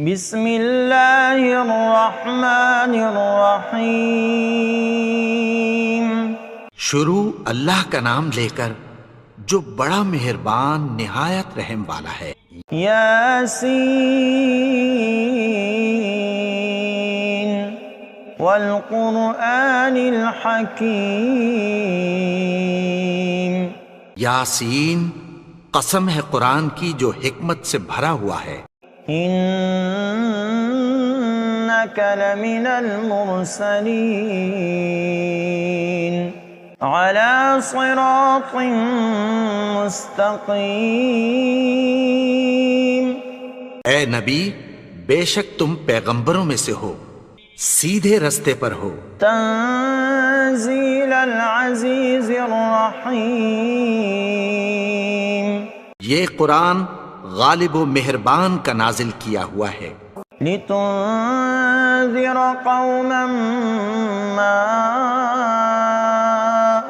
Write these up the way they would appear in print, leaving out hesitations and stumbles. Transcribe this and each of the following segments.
بسم اللہ الرحمن الرحیم۔ شروع اللہ کا نام لے کر جو بڑا مہربان نہایت رحم والا ہے۔ یاسین والقرآن الحکیم۔ یاسین، قسم ہے قرآن کی جو حکمت سے بھرا ہوا ہے۔ انک لمن المرسلین علی صراط مستقیم۔ اے نبی، بے شک تم پیغمبروں میں سے ہو، سیدھے رستے پر ہو۔ تنزیل العزیز الرحیم۔ یہ قرآن غالب و مہربان کا نازل کیا ہوا ہے۔ لتنذر قوما ما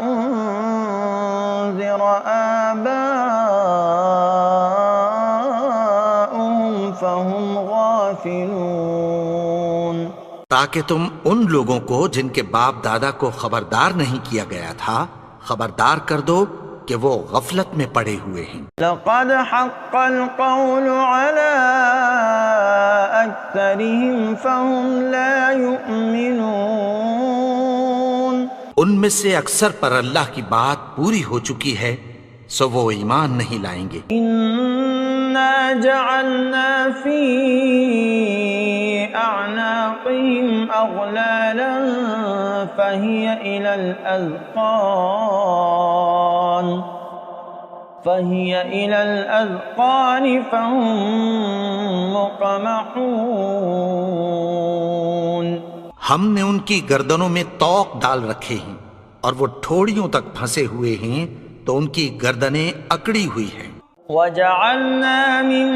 انذر آباؤهم فهم غافلون۔ تاکہ تم ان لوگوں کو جن کے باپ دادا کو خبردار نہیں کیا گیا تھا خبردار کر دو کہ وہ غفلت میں پڑے ہوئے ہیں۔ لقد حق القول على اکثرهم فهم لا يؤمنون۔ ان میں سے اکثر پر اللہ کی بات پوری ہو چکی ہے سو وہ ایمان نہیں لائیں گے۔ انا جعلنا في اعناقهم اغلالا فهي الى الاذقان فهم مقمحون۔ ہم نے ان کی گردنوں میں طوق ڈال رکھے ہیں اور وہ ٹھوڑیوں تک پھنسے ہوئے ہیں تو ان کی گردنیں اکڑی ہوئی ہیں۔ وَجَعَلْنَا مِن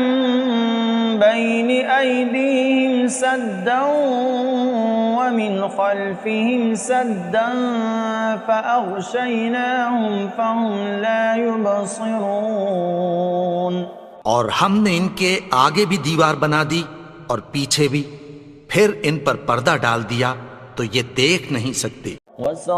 بَيْنِ أَيْدِيهِمْ سَدًّا وَمِنْ خَلْفِهِمْ سَدًّا فَأَغْشَيْنَاهُمْ فَهُمْ لَا يُبْصِرُونَ۔ اور ہم نے ان کے آگے بھی دیوار بنا دی اور پیچھے بھی، پھر ان پر پردہ ڈال دیا تو یہ دیکھ نہیں سکتے۔ وَسَوَاءٌ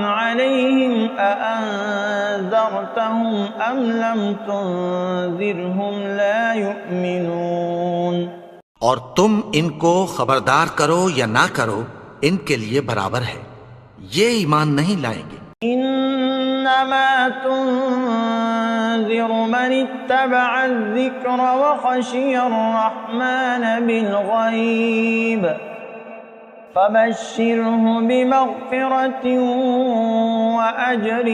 عَلَيْهِمْ أَأَنذَرْتَهُمْ أَمْ لَمْ تُنذِرْهُمْ لَا يُؤْمِنُونَ۔ اور تم ان کو خبردار کرو یا نہ کرو ان کے لیے برابر ہے، یہ ایمان نہیں لائیں گے۔ انما تنذر من اتبع الذکر وخشی الرحمن بالغیب فبشرہ بمغفرۃ واجر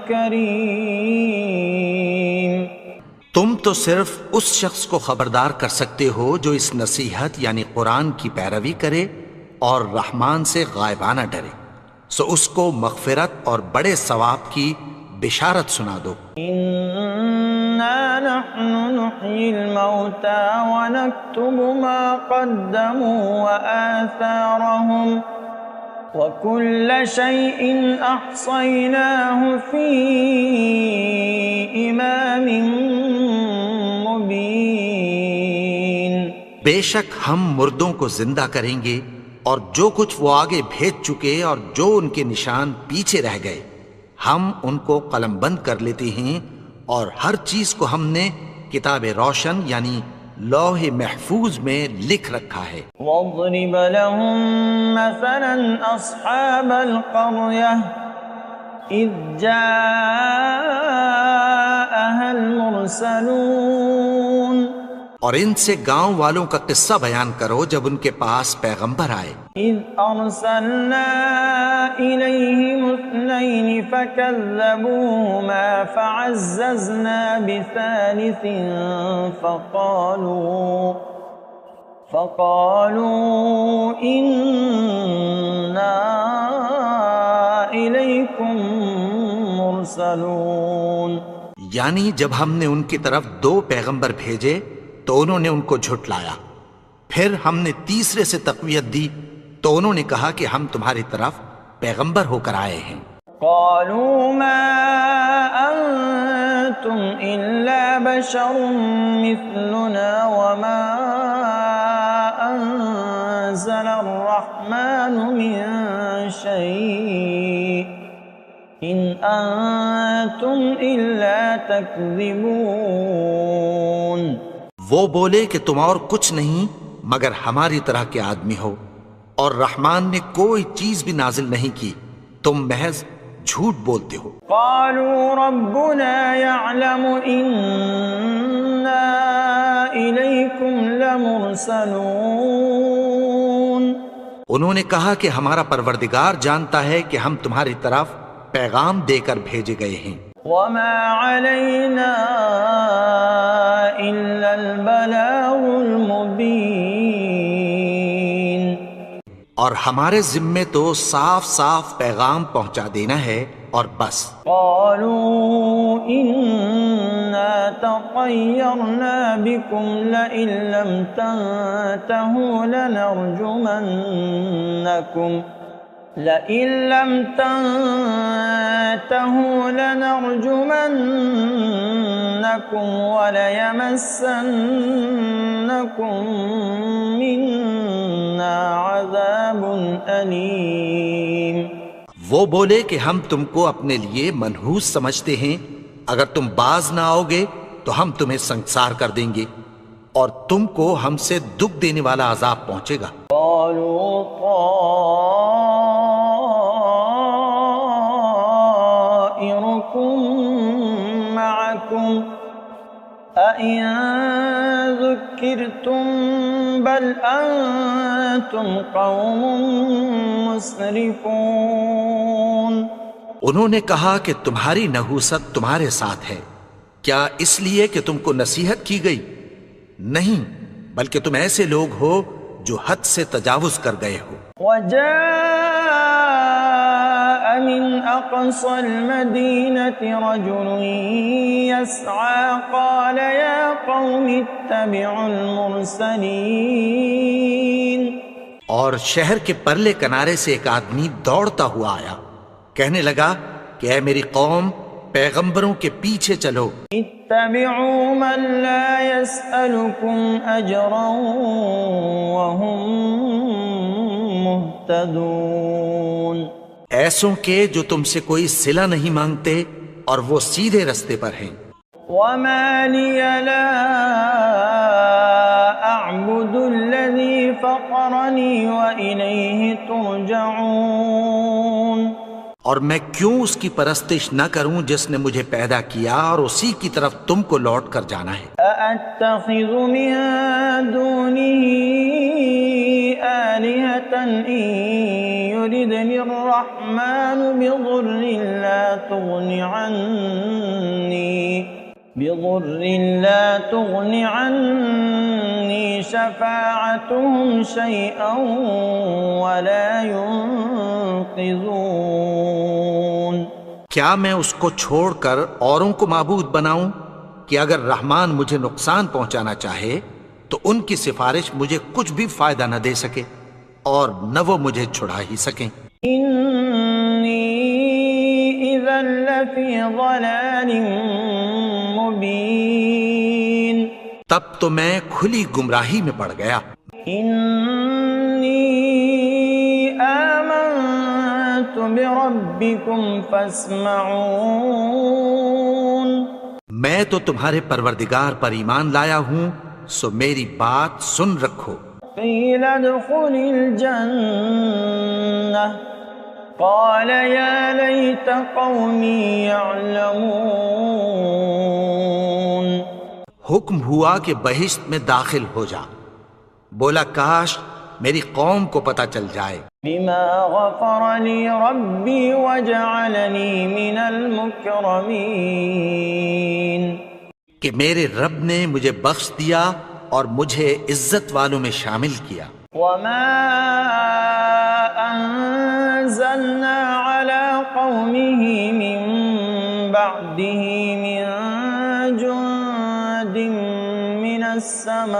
کریم۔ تم تو صرف اس شخص کو خبردار کر سکتے ہو جو اس نصیحت یعنی قرآن کی پیروی کرے اور رحمان سے غائبانہ ڈرے، سو اس کو مغفرت اور بڑے ثواب کی بشارت سنا دو۔ انا نحن نحیی الموتى ونکتب ما قدموا وآثارهم وكل شيء احصیناه فی امام مبین۔ بے شک ہم مردوں کو زندہ کریں گے اور جو کچھ وہ آگے بھیج چکے اور جو ان کے نشان پیچھے رہ گئے ہم ان کو قلم بند کر لیتے ہیں، اور ہر چیز کو ہم نے کتاب روشن یعنی لوح محفوظ میں لکھ رکھا ہے۔ وَاضْرِبْ لَهُمْ مَثَلًا أَصْحَابَ الْقَرْيَةِ إِذْ جَاءَهَا الْمُرْسَلُونَ۔ اور ان سے گاؤں والوں کا قصہ بیان کرو جب ان کے پاس پیغمبر آئے۔ إِذْ أَرْسَلْنَا إِلَيْهِمُ اثْنَيْنِ فَكَذَّبُوهُمَا فَعَزَّزْنَا بِثَالِثٍ فَقَالُوا إِنَّا إِلَيْكُمْ مُرْسَلُونَ۔ یعنی جب ہم نے ان کی طرف 2 پیغمبر بھیجے تو انہوں نے ان کو جھٹلایا، پھر ہم نے تیسرے سے تقویت دی تو انہوں نے کہا کہ ہم تمہاری طرف پیغمبر ہو کر آئے ہیں۔ قالوا ما أنتم إلا بشر مثلنا وما أنزل الرحمن من شيء إن أنتم إلا تكذبون. وہ بولے کہ تم اور کچھ نہیں مگر ہماری طرح کے آدمی ہو، اور رحمان نے کوئی چیز بھی نازل نہیں کی، تم محض جھوٹ بولتے ہو. قالوا ربنا يعلم إنا إليكم لمرسلون. انہوں نے کہا کہ ہمارا پروردگار جانتا ہے کہ ہم تمہاری طرف پیغام دے کر بھیجے گئے ہیں. وما علينا إلا البلاغ المبين. اور ہمارے ذمے تو صاف صاف پیغام پہنچا دینا ہے اور بس. قالوا إنا تطيرنا بكم لئن لم تنتهوا لنرجمنكم وليمسنكم منا عذاب أليم. وہ بولے کہ ہم تم کو اپنے لیے منحوس سمجھتے ہیں، اگر تم باز نہ آؤ گے تو ہم تمہیں سنسار کر دیں گے اور تم کو ہم سے دکھ دینے والا عذاب پہنچے گا. قالوا طائركم معكم أئن ذكرتم بل أنتم قوم مسرفون. انہوں نے کہا کہ تمہاری نحوست تمہارے ساتھ ہے، کیا اس لیے کہ تم کو نصیحت کی گئی؟ نہیں، بلکہ تم ایسے لوگ ہو جو حد سے تجاوز کر گئے ہو. وجاء من أقصى المدينة رجل يسعى قال يا قوم اتبعوا المرسلين. اور شہر کے پرلے کنارے سے ایک آدمی دوڑتا ہوا آیا، کہنے لگا کہ اے میری قوم، پیغمبروں کے پیچھے چلو. اتبعوا من لا يسألكم أجرا وهم مهتدون. ایسوں کے جو تم سے کوئی صلہ نہیں مانگتے اور وہ سیدھے رستے پر ہیں. وما لي لا أعبد الذي فطرني وإليه ترجعون. اور میں کیوں اس کی پرستش نہ کروں جس نے مجھے پیدا کیا اور اسی کی طرف تم کو لوٹ کر جانا ہے. أأتخذ من دونه آلهة إن يردني الرحمن بضر لا تغن عني شفاعتهم شيئا ولا ينقذون. کیا میں اس کو چھوڑ کر اوروں کو معبود بناؤں کہ اگر رحمان مجھے نقصان پہنچانا چاہے تو ان کی سفارش مجھے کچھ بھی فائدہ نہ دے سکے اور نہ وہ مجھے چھڑا ہی سکیں. إني إذا لفي ضلال مبين. تب تو میں کھلی گمراہی میں پڑ گیا. إني آمنت بربكم فاسمعون. میں تو تمہارے پروردگار پر ایمان لایا ہوں، سو میری بات سن رکھو. قيل ادخل الجنة قال يا ليت قومي يعلمون. حکم ہوا کہ بہشت میں داخل ہو جا. بولا کاش میری قوم کو پتہ چل جائے. بما غفر لي ربي وجعلني من المكرمين. کہ میرے رب نے مجھے بخش دیا اور مجھے عزت والوں میں شامل کیا. وما أنزلنا على قومه من بعده من جند من السماء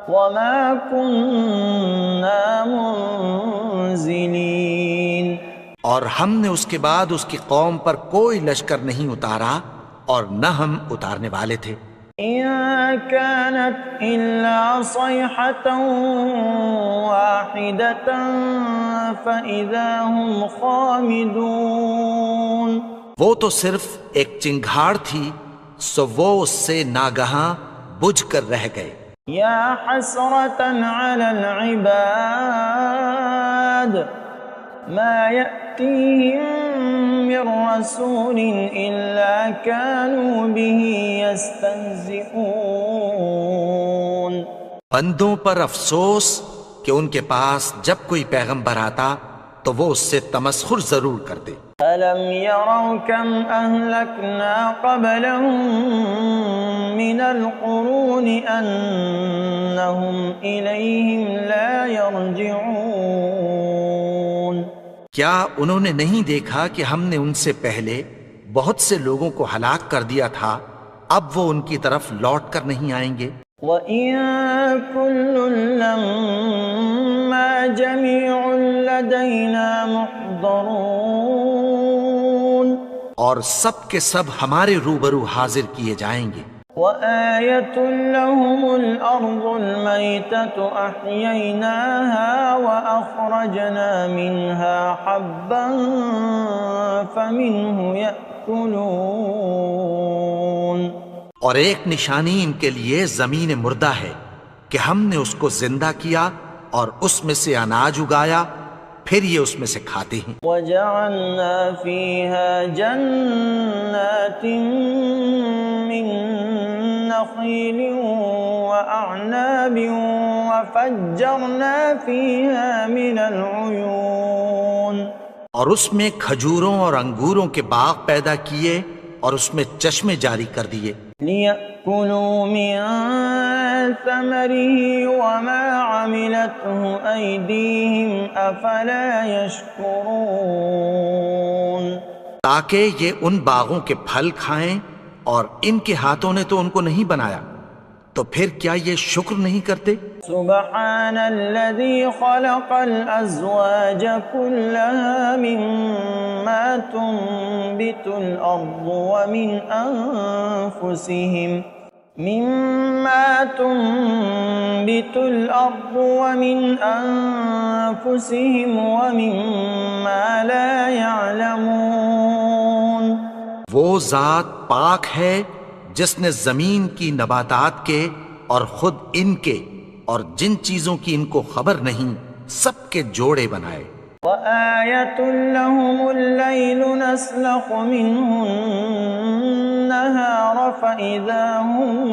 وما كنا منزلين. اور ہم نے اس کے بعد اس کی قوم پر کوئی لشکر نہیں اتارا اور نہ ہم اتارنے والے تھے۔ إن كانت إلا صيحة واحدة فإذا هم خامدون۔ وہ تو صرف ایک چنگھاڑ تھی، سو وہ اس سے ناگہاں بجھ کر رہ گئے۔ یا حسرة على العباد ما يأتيهم من رسول إلا كانوا به يستهزئون۔ بندوں پر افسوس کہ ان کے پاس جب کوئی پیغمبر آتا تو وہ اس سے تمسخر ضرور کرتے۔ أَلَمْ يَرَوْا كَمْ أَهْلَكْنَا قَبْلَهُمْ مِنَ الْقُرُونِ أَنَّهُمْ إِلَيْهِمْ لَا يَرْجِعُونَ۔ کیا انہوں نے نہیں دیکھا کہ ہم نے ان سے پہلے بہت سے لوگوں کو ہلاک کر دیا تھا، اب وہ ان کی طرف لوٹ کر نہیں آئیں گے؟ وَإِن كُلٌّ لَّمَّا جَمِيعٌ لَّدَيْنَا مُحْضَرُونَ۔ اور سب کے سب ہمارے روبرو حاضر کیے جائیں گے۔ وَآيَةٌ لَّهُمُ الْأَرْضُ الْمَيْتَةُ أَحْيَيْنَاهَا وَأَخْرَجْنَا مِنْهَا حَبًّا فَمِنْهُ يَأْكُلُونَ۔ اور ایک نشانی ان کے لیے زمین مردہ ہے کہ ہم نے اس کو زندہ کیا اور اس میں سے اناج اگایا، پھر یہ اس میں سے کھاتے ہیں۔ وَجَعَلْنَا فِيهَا جَنَّاتٍ مِّن نَخِيلٍ وَأَعْنَابٍ وَفَجَّرْنَا فِيهَا مِنَ الْعُيُونِ۔ اور اس میں کھجوروں اور انگوروں کے باغ پیدا کیے اور اس میں چشمے جاری کر دیے۔ لِيَأْكُلُوا مِن ثَمَرِهِ وَمَا عَمِلَتْهُ أَيْدِيهِمْ أَفَلَا يَشْكُرُونَ۔ تاکہ یہ ان باغوں کے پھل کھائیں، اور ان کے ہاتھوں نے تو ان کو نہیں بنایا، تو پھر کیا یہ شکر نہیں کرتے؟ سبحان الذي خلق الأزواج كلها مما تنبت الأرض ومن أنفسهم ومما لا يعلمون۔ وہ ذات پاک ہے جس نے زمین کی نباتات کے اور خود ان کے اور جن چیزوں کی ان کو خبر نہیں سب کے جوڑے بنائے۔ وَآيَةٌ لَّهُمُ اللَّيْلُ نَسْلَخُ مِنْهُ النَّهَارَ فَإِذَا هُم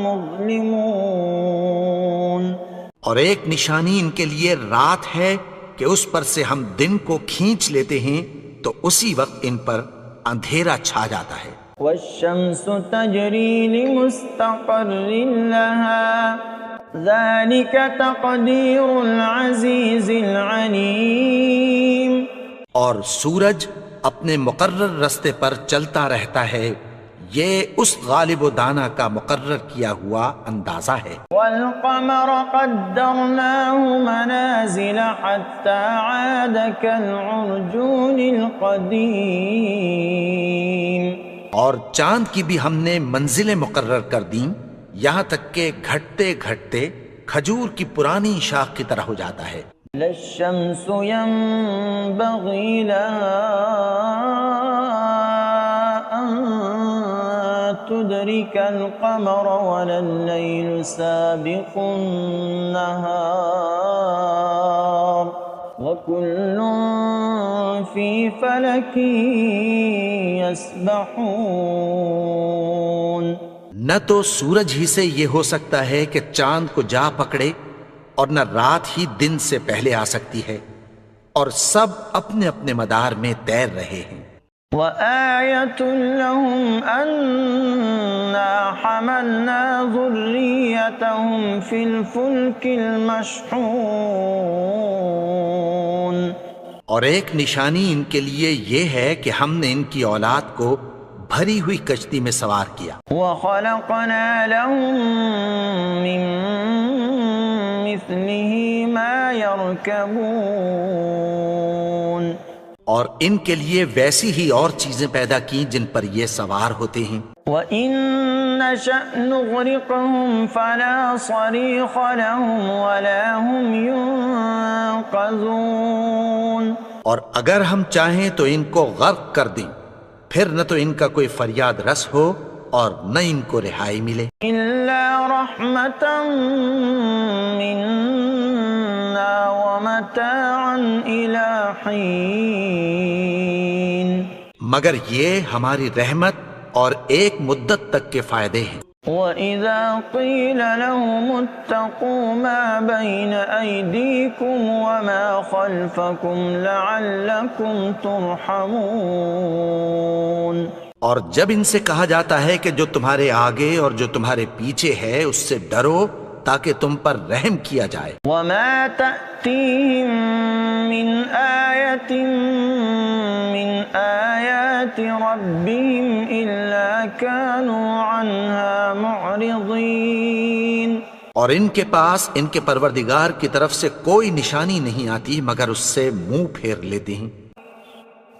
مُظْلِمُونَ۔ اور ایک نشانی ان کے لیے رات ہے کہ اس پر سے ہم دن کو کھینچ لیتے ہیں تو اسی وقت ان پر اندھیرا چھا جاتا ہے۔ وَالشَّمْسُ تَجْرِي لِمُسْتَقَرٍّ لَّهَا ذَلِكَ تَقْدِيرُ الْعَزِيزِ الْعَلِيمِ۔ اور سورج اپنے مقرر رستے پر چلتا رہتا ہے، یہ اس غالب و دانا کا مقرر کیا ہوا اندازہ ہے۔ وَالْقَمَرَ قَدَّرْنَاهُ مَنَازِلَ حَتَّى عَادَ كَالْعُرْجُونِ الْقَدِيمِ۔ اور چاند کی بھی ہم نے منزلیں مقرر کر دیں، یہاں تک کہ گھٹتے گھٹتے کھجور کی پرانی شاخ کی طرح ہو جاتا ہے۔ لَا الشَّمْسُ يَنبَغِي لَهَا أَن تُدْرِكَ الْقَمَرَ وَلَا اللَّيْلُ سَابِقُ النَّهَارِ وَكُلٌّ فِي فَلَكٍ يَسْبَحُونَ۔ نہ تو سورج ہی سے یہ ہو سکتا ہے کہ چاند کو جا پکڑے، اور نہ رات ہی دن سے پہلے آ سکتی ہے، اور سب اپنے اپنے مدار میں تیر رہے ہیں۔ وَآيَةٌ لَّهُمْ أَنَّا حَمَلْنَا ذُرِّيَّتَهُمْ فِي الْفُلْكِ الْمَشْحُونِ۔ اور ایک نشانی ان کے لیے یہ ہے کہ ہم نے ان کی اولاد کو بھری ہوئی کشتی میں سوار کیا۔ وَخَلَقْنَا لَهُم مِّن مِّثْلِهِ مَا يَرْكَبُونَ۔ اور ان کے لیے ویسی ہی اور چیزیں پیدا کی جن پر یہ سوار ہوتے ہیں. وَإِن نَّشَأْ نُغْرِقْهُمْ فَلَا صَرِيخَ لَهُمْ وَلَا هُمْ يُنقَذُونَ. اور اگر ہم چاہیں تو ان کو غرق کر دیں، پھر نہ تو ان کا کوئی فریاد رس ہو اور نہ ان کو رہائی ملے. إِلَّا رَحْمَةً مِّنَّا وَمَتَاعًا إِلَىٰ حِينٍ. مگر یہ ہماری رحمت اور ایک مدت تک کے فائدے ہیں. وَإِذَا قِيلَ لَهُمُ اتَّقُوا مَا بَيْنَ أَيْدِيكُمْ وَمَا خَلْفَكُمْ لَعَلَّكُمْ تُرْحَمُونَ. اور جب ان سے کہا جاتا ہے کہ جو تمہارے آگے اور جو تمہارے پیچھے ہے اس سے ڈرو تاکہ تم پر رحم کیا جائے. وَمَا تَأْتِيهِم مِّنْ آيَةٍ مِّنْ آيَاتِ رَبِّهِمْ إِلَّا كَانُوا عَنْهَا مُعْرِضِينَ. اور ان کے پاس ان کے پروردگار کی طرف سے کوئی نشانی نہیں آتی مگر اس سے منہ پھیر لیتے ہیں.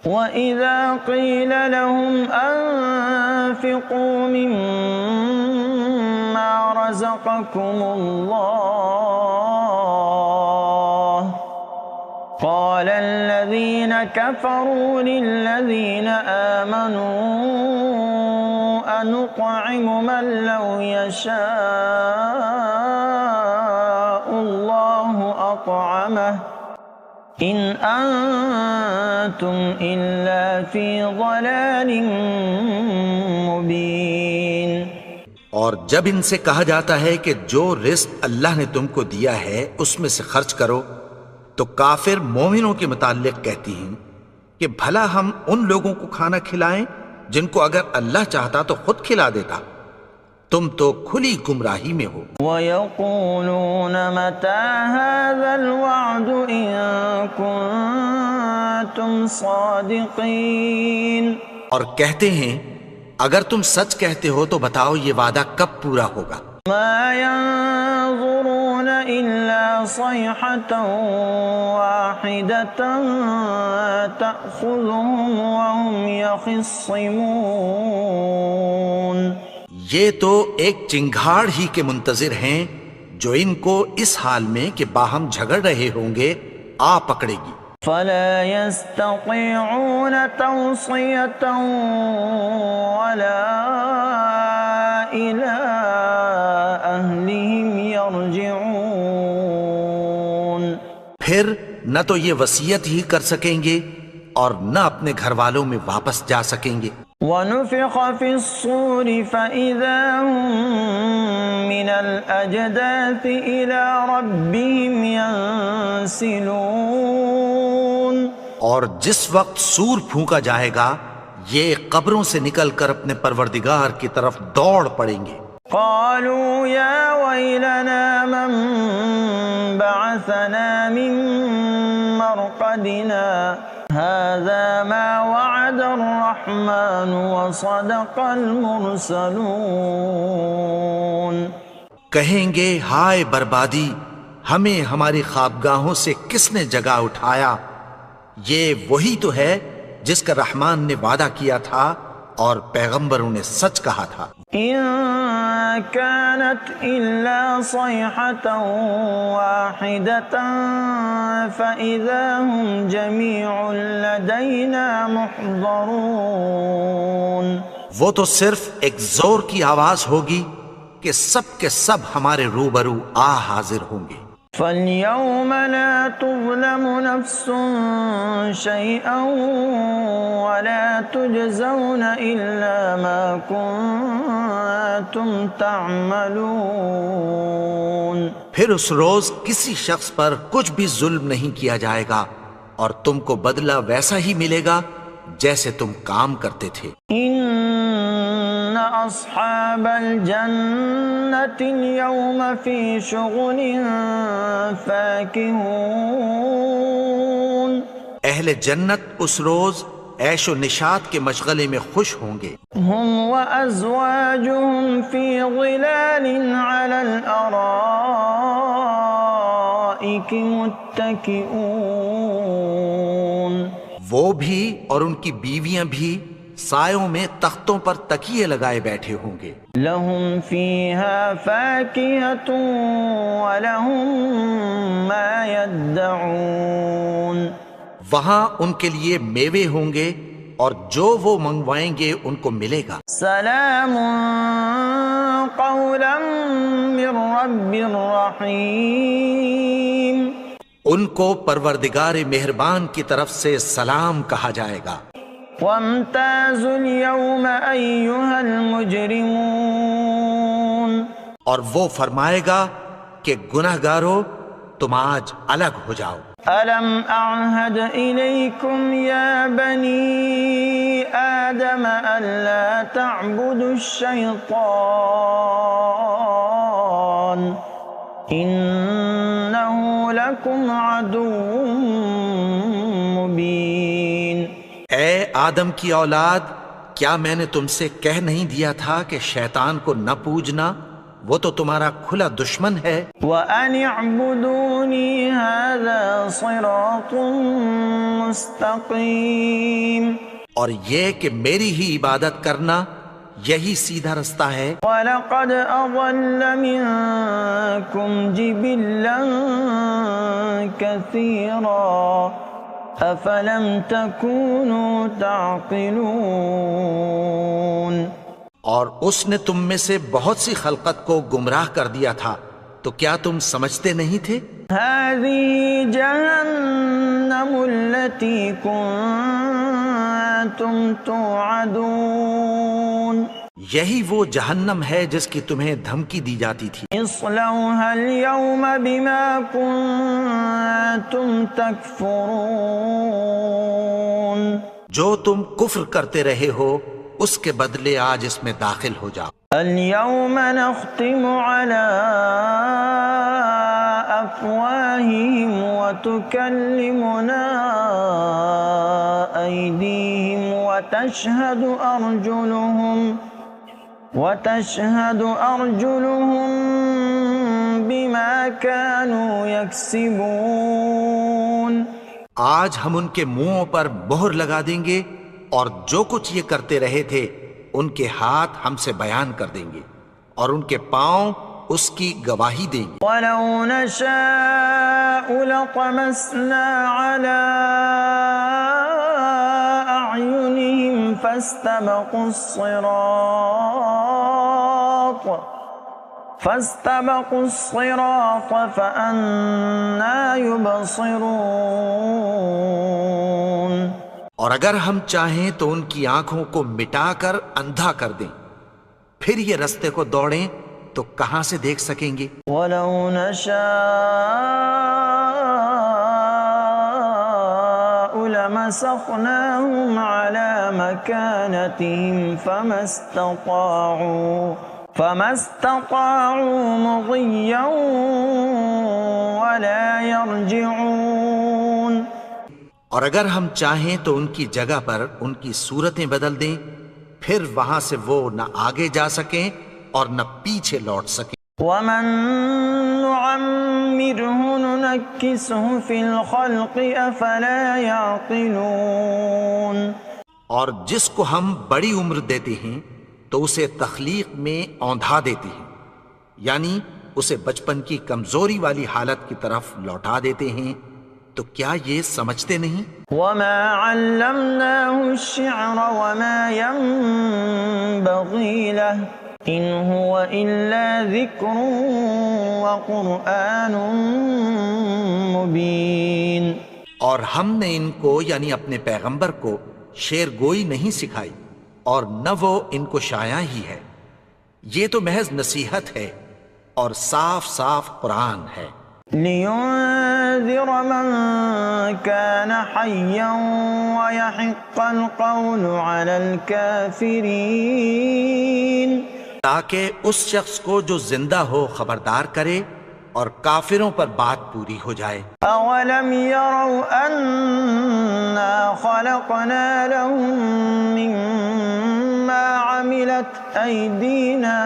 وَإِذَا قِيلَ لَهُمْ أَنفِقُوا مِمَّا رَزَقَكُمُ اللَّهُ قَالَ الَّذِينَ كَفَرُوا لِلَّذِينَ آمَنُوا أَنُطْعِمُ مَن لَّوْ يَشَاءُ اللَّهُ أَطْعَمَهُ إِنْ أَنتُمْ إِلَّا فِي ضَلَالٍ مُبِينٍ. اور جب ان سے کہا جاتا ہے کہ جو رزق اللہ نے تم کو دیا ہے اس میں سے خرچ کرو تو کافر مومنوں کے متعلق کہتی ہیں کہ بھلا ہم ان لوگوں کو کھانا کھلائیں جن کو اگر اللہ چاہتا تو خود کھلا دیتا. تم تو کھلی گمراہی میں ہو. وَيَقُولُونَ مَتَىٰ هَٰذَا الْوَعْدُ إِن كُنتُمْ صَادِقِينَ. اور کہتے ہیں اگر تم سچ کہتے ہو تو بتاؤ یہ وعدہ کب پورا ہوگا. مَا يَنظُرُونَ إِلَّا صَيْحَةً وَاحِدَةً تَأْخُذُهُمْ وَهُمْ يَخِصِّمُونَ. یہ تو ایک چنگھاڑ ہی کے منتظر ہیں جو ان کو اس حال میں کہ باہم جھگڑ رہے ہوں گے آ پکڑے گی. فَلَا يَسْتَطِيعُونَ تَوْصِيَةً وَلَا إِلَىٰ أَهْلِهِمْ يَرْجِعُونَ. پھر نہ تو یہ وصیت ہی کر سکیں گے اور نہ اپنے گھر والوں میں واپس جا سکیں گے. وَنُفِخَ فِي الصُّورِ فَإِذَا هُم مِّنَ الْأَجْدَاثِ إِلَىٰ رَبِّهِمْ يَنسِلُونَ. اور جس وقت سور پھونکا جائے گا یہ قبروں سے نکل کر اپنے پروردگار کی طرف دوڑ پڑیں گے. قالوا يا ويلنا من بعثنا من مرقدنا هذا ما وعد الرحمن وصدق المرسلون. کہیں گے ہائے بربادی، ہمیں ہماری خوابگاہوں سے کس نے جگا اٹھایا؟ یہ وہی تو ہے جس کا رحمان نے وعدہ کیا تھا اور پیغمبروں نے سچ کہا تھا. إن كانت إلا صيحة واحدة فإذا هم جميع لدينا محضرون. وہ تو صرف ایک زور کی آواز ہوگی کہ سب کے سب ہمارے روبرو آ حاضر ہوں گے. فَالْيَوْمَ لَا تُظْلَمُ نَفْسٌ شَيْئًا وَلَا تُجْزَوْنَ إِلَّا مَا كُنتُمْ تَعْمَلُونَ. پھر اس روز کسی شخص پر کچھ بھی ظلم نہیں کیا جائے گا اور تم کو بدلہ ویسا ہی ملے گا جیسے تم کام کرتے تھے. إِنَّ أَصْحَابَ الْجَنَّةِ الْيَوْمَ فِي شُغُلٍ فَاكِهُونَ. اہل جنت اس روز عیش و نشاط کے مشغلے میں خوش ہوں گے. هُمْ وَأَزْوَاجُهُمْ فِي ظِلَالٍ عَلَى الْأَرَائِكِ مُتَّكِئُونَ. وہ بھی اور ان کی بیویاں بھی سایوں میں تختوں پر تکیے لگائے بیٹھے ہوں گے. لهم فيها فاكهة ولهم ما يدعون. وہاں ان کے لیے میوے ہوں گے اور جو وہ منگوائیں گے ان کو ملے گا. سلام قولا من رب رحیم. ان کو پروردگار مہربان کی طرف سے سلام کہا جائے گا. وامتازوا اليوم أيها المجرمون. اور وہ فرمائے گا کہ گنہگارو تم آج الگ ہو جاؤ. ألم أعهد إليكم يا بني آدم ألا تعبدوا الشيطان إنه لكم عدو مبين. اے آدم کی اولاد، کیا میں نے تم سے کہہ نہیں دیا تھا کہ شیطان کو نہ پوجنا، وہ تو تمہارا کھلا دشمن ہے. وَأَنِ اعْبُدُونِي هَذَا صِرَاطٌ مُسْتَقِيمٌ. اور یہ کہ میری ہی عبادت کرنا یہی سیدھا رستہ ہے. وَلَقَدْ أَضَلَّ مِنكُمْ جِبِلًّا كَثِيرًا أَفَلَمْ تَكُونُوا تَعْقِلُونَ. اور اس نے تم میں سے بہت سی خلقت کو گمراہ کر دیا تھا، تو کیا تم سمجھتے نہیں تھے؟ هذه جهنم التي كنتم توعدون. یہی وہ جہنم ہے جس کی تمہیں دھمکی دی جاتی تھی. اصلوها اليوم بما كنتم تكفرون. جو تم کفر کرتے رہے ہو اس کے بدلے آج اس میں داخل ہو جاؤ. اليوم نختم على أفواههم وتكلمنا أيديهم وتشهد أرجلهم بما كانوا يكسبون. آج ہم ان کے منہوں پر مہر لگا دیں گے اور جو کچھ یہ کرتے رہے تھے ان کے ہاتھ ہم سے بیان کر دیں گے اور ان کے پاؤں اس کی گواہی دیں گے. وَلَوْ نَشَاءُ لَطَمَسْنَا عَلَىٰ أَعْيُنِهِمْ فَاسْتَبَقُوا الصِّرَاطَ فَأَنَّىٰ يُبْصِرُونَ. اور اگر ہم چاہیں تو ان کی آنکھوں کو مٹا کر اندھا کر دیں، پھر یہ رستے کو دوڑیں تو کہاں سے دیکھ سکیں گے. وَلَوْ نَشَاءُ لَمَسَخْنَاهُمْ عَلَى مَكَانَتِهِمْ فَمَا اسْتَطَاعُوا مُضِيًّا وَلَا يَرْجِعُونَ. اور اگر ہم چاہیں تو ان کی جگہ پر ان کی صورتیں بدل دیں، پھر وہاں سے وہ نہ آگے جا سکیں اور نہ پیچھے لوٹ سکیں. وَمَن نُعَمِّرْهُ نُنَكِّسْهُ فِي الْخَلْقِ أَفَلَا يَعْقِلُونَ. اور جس کو ہم بڑی عمر دیتے ہیں تو اسے تخلیق میں اوندھا دیتے ہیں، یعنی اسے بچپن کی کمزوری والی حالت کی طرف لوٹا دیتے ہیں. تو کیا یہ سمجھتے نہیں؟ وَمَا عَلَّمْنَاهُ الشِّعْرَ وَمَا يَنبَغِي لَهُ إِنْ هُوَ إِلَّا ذِكْرٌ وَقُرْآنٌ مُبِينٌ. اور ہم نے ان کو یعنی اپنے پیغمبر کو شعر گوئی نہیں سکھائی اور نہ وہ ان کو شایع ہی ہے، یہ تو محض نصیحت ہے اور صاف صاف قرآن ہے. لِيُنذِرَ مَن كَانَ حَيًّا وَيَحِقَّ الْقَوْلُ عَلَى الْكَافِرِينَ. تاکہ اس شخص کو جو زندہ ہو خبردار کرے اور کافروں پر بات پوری ہو جائے. أَوَلَمْ يَرَوْا أَنَّا خَلَقْنَا لَهُم مِّمَّا عَمِلَتْ أَيْدِينَا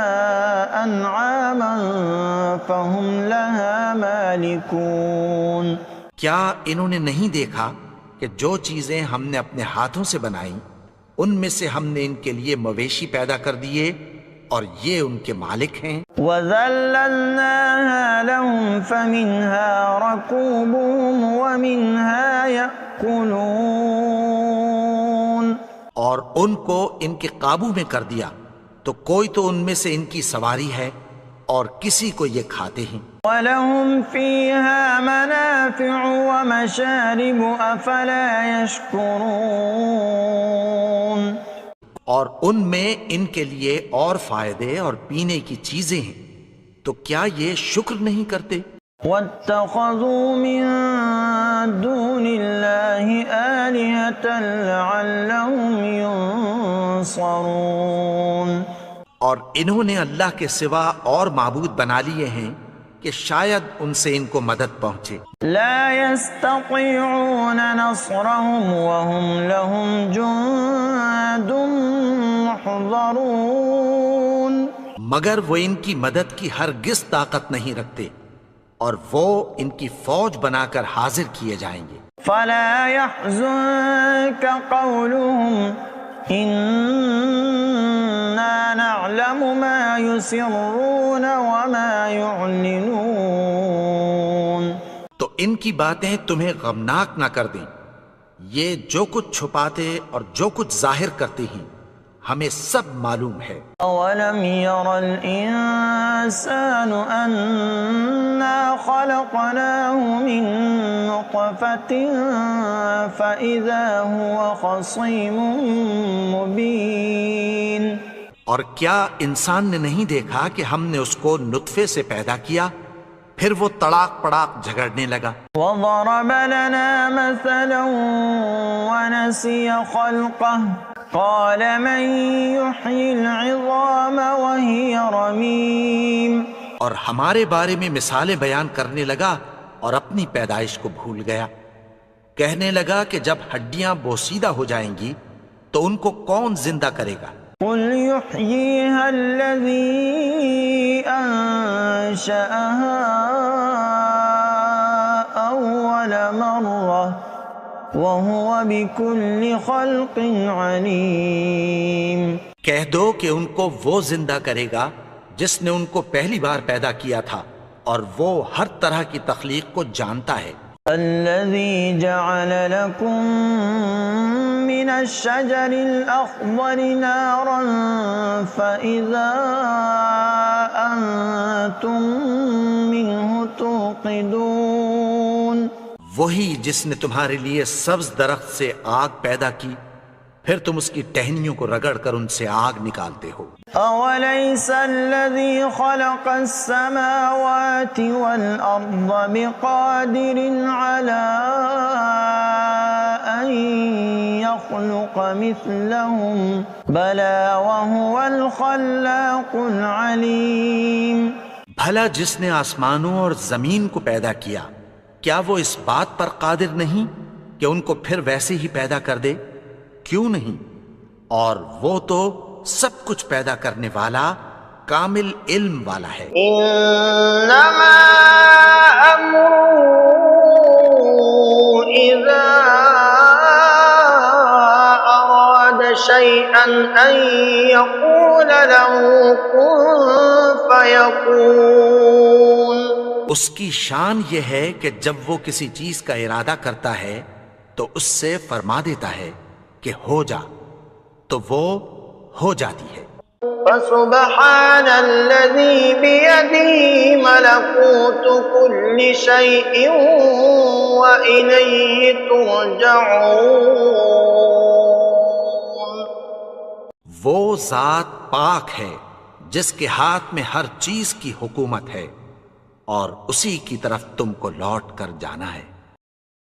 أَنْعَامًا فَهُمْ لَهَا مَالِكُونَ. کیا انہوں نے نہیں دیکھا کہ جو چیزیں ہم نے اپنے ہاتھوں سے بنائیں ان میں سے ہم نے ان کے لیے مویشی پیدا کر دیے اور یہ ان کے مالک ہیں. وَذَلَّلْنَاهَا لَهُمْ فَمِنْهَا رَكُوبُهُمْ وَمِنْهَا يَأْكُلُونَ. اور ان کو ان کے قابو میں کر دیا تو کوئی تو ان میں سے ان کی سواری ہے اور کسی کو یہ کھاتے ہیں. وَلَهُمْ فِيهَا مَنَافِعُ وَمَشَارِبُ أَفَلَا يَشْكُرُونَ. اور ان میں ان کے لیے اور فائدے اور پینے کی چیزیں ہیں تو کیا یہ شکر نہیں کرتے؟ وَاتَّخَذُوا مِن دُونِ اللَّهِ آلِهَةً لَعَلَّهُمْ يُنصَرُونَ. اور انہوں نے اللہ کے سوا اور معبود بنا لیے ہیں کہ شاید ان سے ان کو مدد پہنچے. لا يستطيعون نصرهم وهم لهم جند محضرون. مگر وہ ان کی مدد کی ہرگز طاقت نہیں رکھتے اور وہ ان کی فوج بنا کر حاضر کیے جائیں گے. فلا يحزنك قولهم إنا نعلم ما يسرون وما يعلنون. تو ان کی باتیں تمہیں غمناک نہ کر دیں. یہ جو کچھ چھپاتے اور جو کچھ ظاہر کرتے ہیں ہمیں سب معلوم ہے. أولم ير الإنسان أنا خلقناه من نطفة فإذا هو خصيم مبين. اور کیا انسان نے نہیں دیکھا کہ ہم نے اس کو نطفے سے پیدا کیا پھر وہ تڑاک پڑاک جھگڑنے لگا. وضرب لنا مثلا ونسي خلقه قال من يحيي العظام وهي رميم. اور ہمارے بارے میں مثالیں بیان کرنے لگا اور اپنی پیدائش کو بھول گیا. کہنے لگا کہ جب ہڈیاں بوسیدہ ہو جائیں گی تو ان کو کون زندہ کرے گا؟ قل يحييها الذي أنشأها أول مرة وهو بكل خلق عليم. کہہ دو کہ ان کو وہ زندہ کرے گا جس نے ان کو پہلی بار پیدا کیا تھا اور وہ ہر طرح کی تخلیق کو جانتا ہے. الذي جعل لكم من الشجر الأخضر نارا فإذا أنتم منه توقدون. وہی جس نے تمہارے لیے سبز درخت سے آگ پیدا کی پھر تم اس کی ٹہنیوں کو رگڑ کر ان سے آگ نکالتے ہو. أوليس الذي خلق السماوات والأرض بقادر على أن يخلق مثلهم بلى وهو الخلاق العليم. بھلا جس نے آسمانوں اور زمین کو پیدا کیا کیا وہ اس بات پر قادر نہیں کہ ان کو پھر ویسے ہی پیدا کر دے؟ کیوں نہیں؟ اور وہ تو سب کچھ پیدا کرنے والا کامل علم والا ہے. انما امره اذا اراد شيئا ان يقول له كن فيكون. اس کی شان یہ ہے کہ جب وہ کسی چیز کا ارادہ کرتا ہے تو اس سے فرما دیتا ہے کہ ہو جا تو وہ ہو جاتی ہے. فسبحان الذي بيده ملكوت كل شيء وإليه ترجعون. وہ ذات پاک ہے جس کے ہاتھ میں ہر چیز کی حکومت ہے اور اسی کی طرف تم کو لوٹ کر جانا ہے.